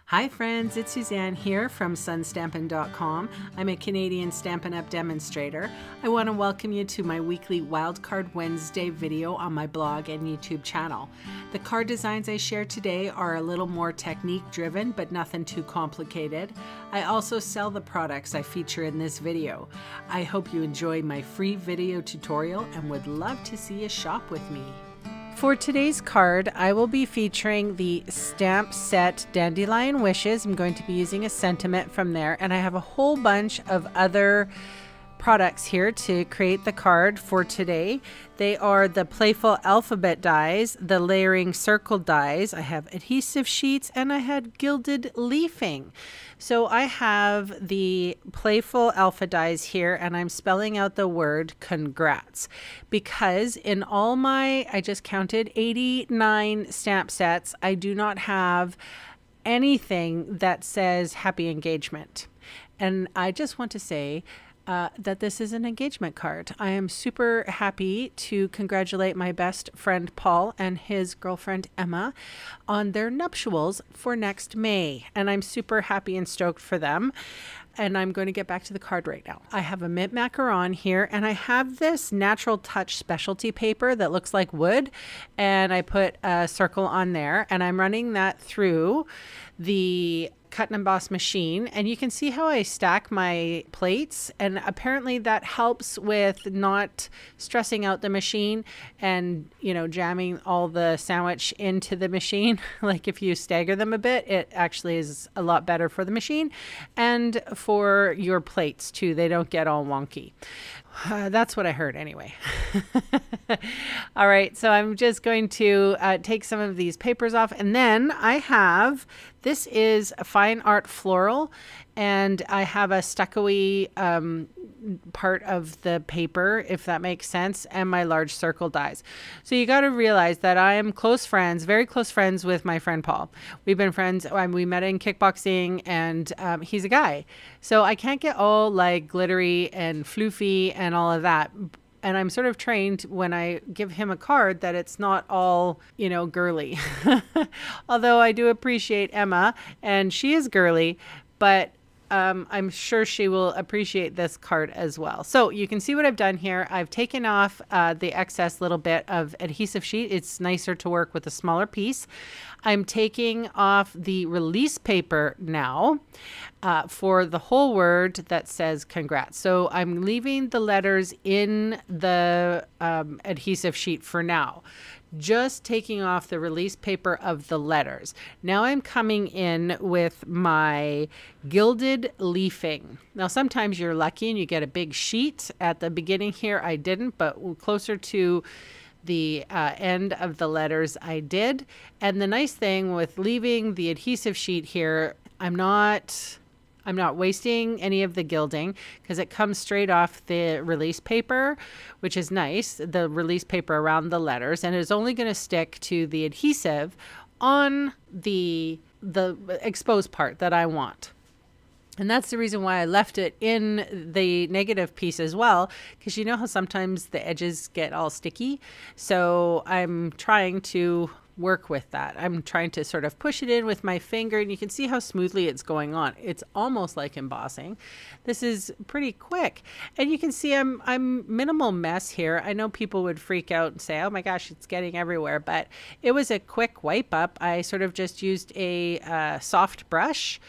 Hi friends, it's Suzanne here from sunstampin.com. I'm a Canadian Stampin' Up! Demonstrator. I want to welcome you to my weekly Wildcard Wednesday video on my blog and YouTube channel. The card designs I share today are a little more technique driven, but nothing too complicated. I also sell the products I feature in this video. I hope you enjoy my free video tutorial and would love to see you shop with me. For today's card, I will be featuring the stamp set Dandelion Wishes. I'm going to be using a sentiment from there, and I have a whole bunch of other products here to create the card for today. They are the Playful alphabet dies, the layering circle dies, I have adhesive sheets, and I had gilded leafing. So I have the Playful alpha dies here, and I'm spelling out the word congrats because in all my, I just counted 89 stamp sets, I do not have anything that says happy engagement. And I just want to say that this is an engagement card. I am super happy to congratulate my best friend Paul and his girlfriend Emma on their nuptials for next May. And I'm super happy and stoked for them. And I'm going to get back to the card right now. I have a mint macaron here, and I have this Natural Touch specialty paper that looks like wood, and I put a circle on there, and I'm running that through the cut and emboss machine, and you can see how I stack my plates, and apparently that helps with not stressing out the machine and, you know, jamming all the sandwich into the machine. Like if you stagger them a bit, it actually is a lot better for the machine and for your plates too. They don't get all wonky. That's what I heard anyway. All right, so I'm just going to take some of these papers off, and then I have, this is a fine art floral, and I have a stucco-y part of the paper, if that makes sense, and my large circle dies. So you got to realize that I am close friends, very close friends with my friend Paul. We've been friends, we met in kickboxing, and he's a guy. So I can't get all like glittery and floofy and all of that. And I'm sort of trained when I give him a card that it's not all, you know, girly. Although I do appreciate Emma, and she is girly, but I'm sure she will appreciate this card as well. So you can see what I've done here. I've taken off the excess little bit of adhesive sheet. It's nicer to work with a smaller piece. I'm taking off the release paper now for the whole word that says congrats. So I'm leaving the letters in the adhesive sheet for now. Just taking off the release paper of the letters. Now I'm coming in with my gilded leafing. Now sometimes you're lucky and you get a big sheet. At the beginning here I didn't, but closer to the end of the letters I did. And the nice thing with leaving the adhesive sheet here, I'm not wasting any of the gilding because it comes straight off the release paper, which is nice, the release paper around the letters, and it's only going to stick to the adhesive on the exposed part that I want. And that's the reason why I left it in the negative piece as well, because you know how sometimes the edges get all sticky. So I'm trying to work with that. I'm trying to sort of push it in with my finger, and you can see how smoothly it's going on. It's almost like embossing. This is pretty quick, and you can see I'm minimal mess here. I know people would freak out and say, oh my gosh, it's getting everywhere, but it was a quick wipe up. I sort of just used a soft brush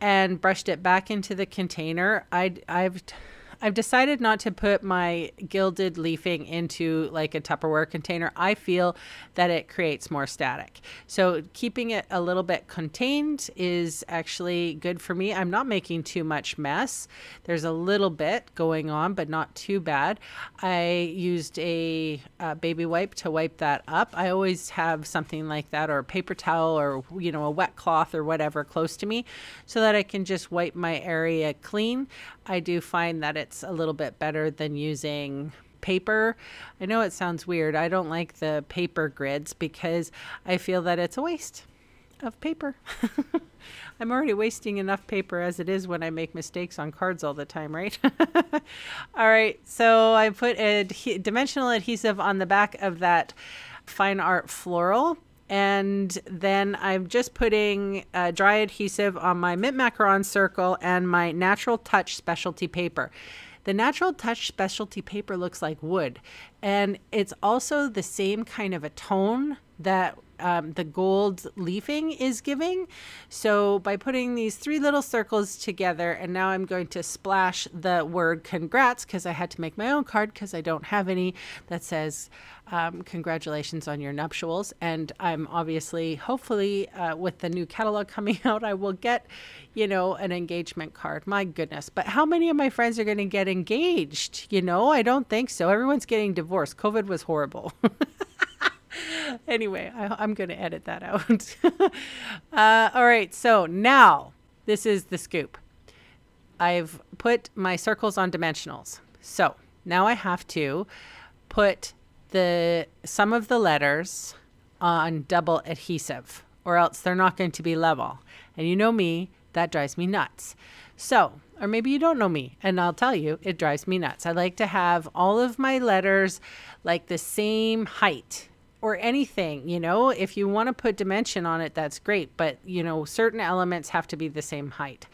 and brushed it back into the container. I've decided not to put my gilded leafing into like a Tupperware container. I feel that it creates more static. So keeping it a little bit contained is actually good for me. I'm not making too much mess. There's a little bit going on, but not too bad. I used a baby wipe to wipe that up. I always have something like that, or a paper towel, or, you know, a wet cloth or whatever close to me so that I can just wipe my area clean. I do find that it's a little bit better than using paper. I know it sounds weird. I don't like the paper grids because I feel that it's a waste of paper. I'm already wasting enough paper as it is when I make mistakes on cards all the time, right? All right, so I put a dimensional adhesive on the back of that fine art floral, And then I'm just putting dry adhesive on my mint macaron circle and my Natural Touch specialty paper. The Natural Touch specialty paper looks like wood, and it's also the same kind of a tone that the gold leafing is giving. So by putting these 3 little circles together, and now I'm going to splash the word congrats, because I had to make my own card because I don't have any that says congratulations on your nuptials. And I'm obviously, hopefully with the new catalog coming out, I will get, you know, an engagement card. My goodness. But how many of my friends are going to get engaged? You know, I don't think so. Everyone's getting divorced. COVID was horrible. Anyway, I'm going to edit that out. All right, so now this is the scoop. I've put my circles on dimensionals. So now I have to put some of the letters on double adhesive, or else they're not going to be level. And you know me, that drives me nuts. So, or maybe you don't know me, and I'll tell you, it drives me nuts. I like to have all of my letters like the same height. Or anything, you know, if you want to put dimension on it, that's great. But, you know, certain elements have to be the same height.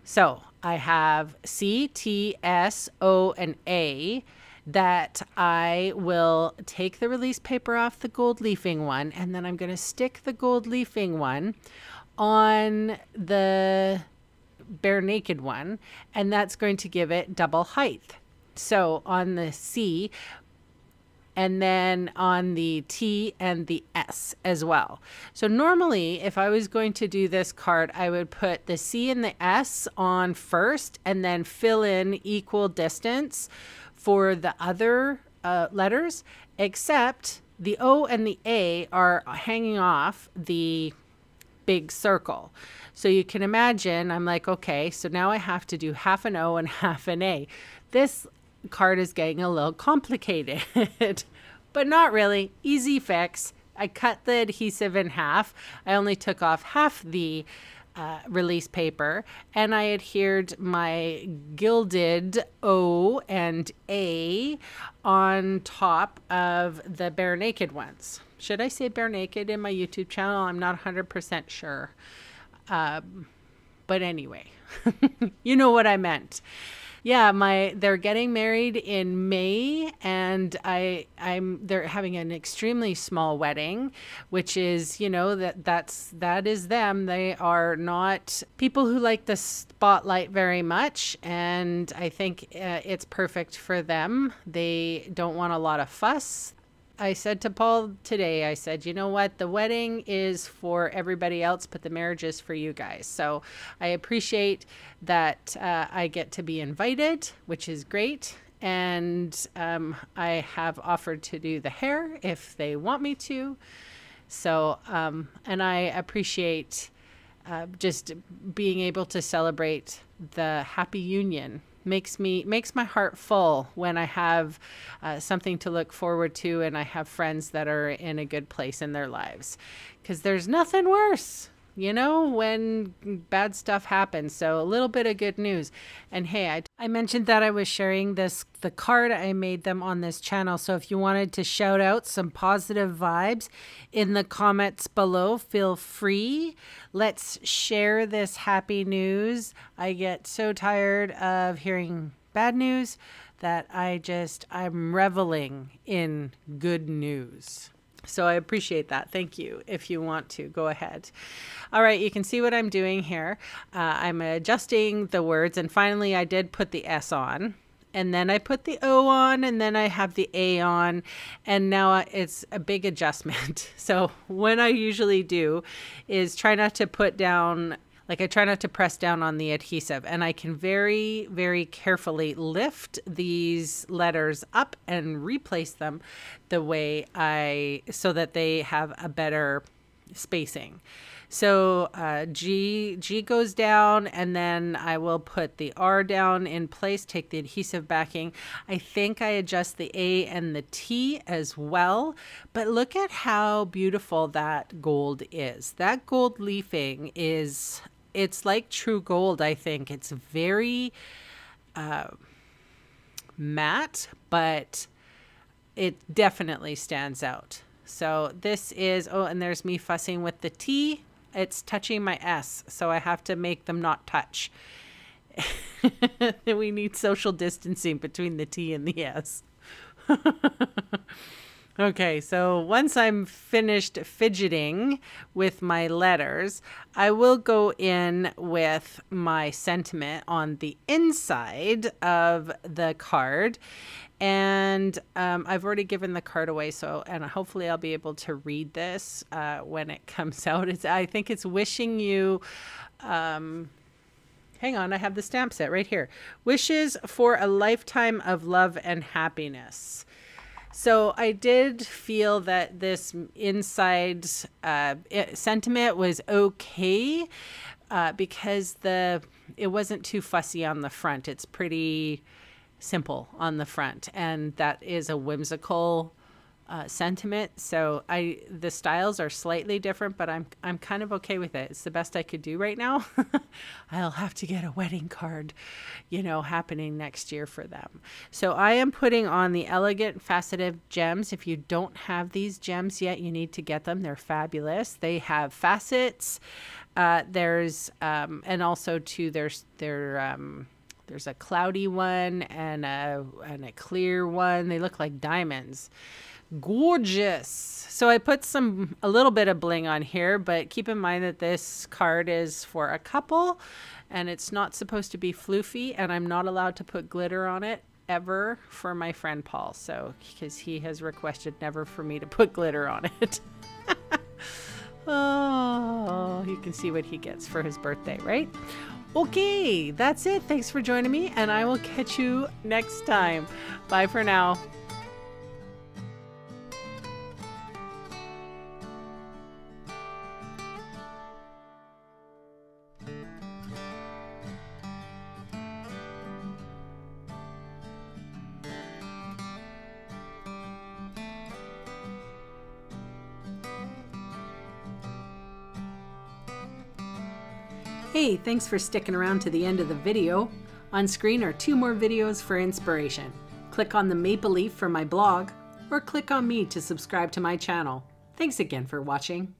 So I have C, T, S, O, and A that I will take the release paper off the gold leafing one, and then I'm going to stick the gold leafing one on the bare naked one, and that's going to give it double height. So on the C, and then on the T and the S as well. So normally, if I was going to do this card, I would put the C and the S on first and then fill in equal distance for the other letters, except the O and the A are hanging off the big circle. So you can imagine, I'm like, okay, so now I have to do half an O and half an A. This card is getting a little complicated, but not really. Easy fix. I cut the adhesive in half. I only took off half the release paper, and I adhered my gilded O and A on top of the bare naked ones. Should I say bare naked in my YouTube channel? I'm not 100% sure. But anyway, you know what I meant. Yeah, they're getting married in May, and they're having an extremely small wedding, which is, you know, that is them. They are not people who like the spotlight very much, and I think it's perfect for them. They don't want a lot of fuss. I said to Paul today, I said, you know what, the wedding is for everybody else, but the marriage is for you guys. So I appreciate that I get to be invited, which is great. And I have offered to do the hair if they want me to. So, and I appreciate just being able to celebrate the happy union. Makes my heart full when I have something to look forward to, and I have friends that are in a good place in their lives, because there's nothing worse, you know, when bad stuff happens. So a little bit of good news. And hey, I mentioned that I was sharing the card. I made them on this channel. So if you wanted to shout out some positive vibes in the comments below, feel free. Let's share this happy news. I get so tired of hearing bad news that I'm reveling in good news. So I appreciate that. Thank you. If you want to, go ahead. All right, you can see what I'm doing here. I'm adjusting the words, and finally I did put the S on, and then I put the O on, and then I have the A on, and now it's a big adjustment. So what I usually do is try not to put down, like I try not to press down on the adhesive, and I can very, very carefully lift these letters up and replace them the way so that they have a better spacing. So G goes down, and then I will put the R down in place, take the adhesive backing. I think I adjust the A and the T as well, but look at how beautiful that gold is. That gold leafing it's like true gold, I think. It's very matte, but it definitely stands out. So this is, oh, and there's me fussing with the T. It's touching my S, so I have to make them not touch. We need social distancing between the T and the S. Okay, so once I'm finished fidgeting with my letters, I will go in with my sentiment on the inside of the card. And I've already given the card away, and hopefully I'll be able to read this when it comes out. I think it's wishing you... hang on, I have the stamp set right here. Wishes for a lifetime of love and happiness. So I did feel that this inside sentiment was okay because it wasn't too fussy on the front. It's pretty simple on the front, and that is a whimsical sentiment. So the styles are slightly different, but I'm kind of okay with it. It's the best I could do right now. I'll have to get a wedding card, happening next year for them. So I am putting on the Elegant Faceted Gems. If you don't have these gems yet, you need to get them. They're fabulous. They have facets. There's and also too there's a cloudy one and a clear one. They look like diamonds. Gorgeous. So I put a little bit of bling on here, but keep in mind that this card is for a couple and it's not supposed to be floofy, and I'm not allowed to put glitter on it ever for my friend Paul. So, because he has requested never for me to put glitter on it. Oh, you can see what he gets for his birthday, right? Okay, that's it. Thanks for joining me, and I will catch you next time. Bye for now. Hey, thanks for sticking around to the end of the video. On screen are 2 more videos for inspiration. Click on the maple leaf for my blog, or click on me to subscribe to my channel. Thanks again for watching.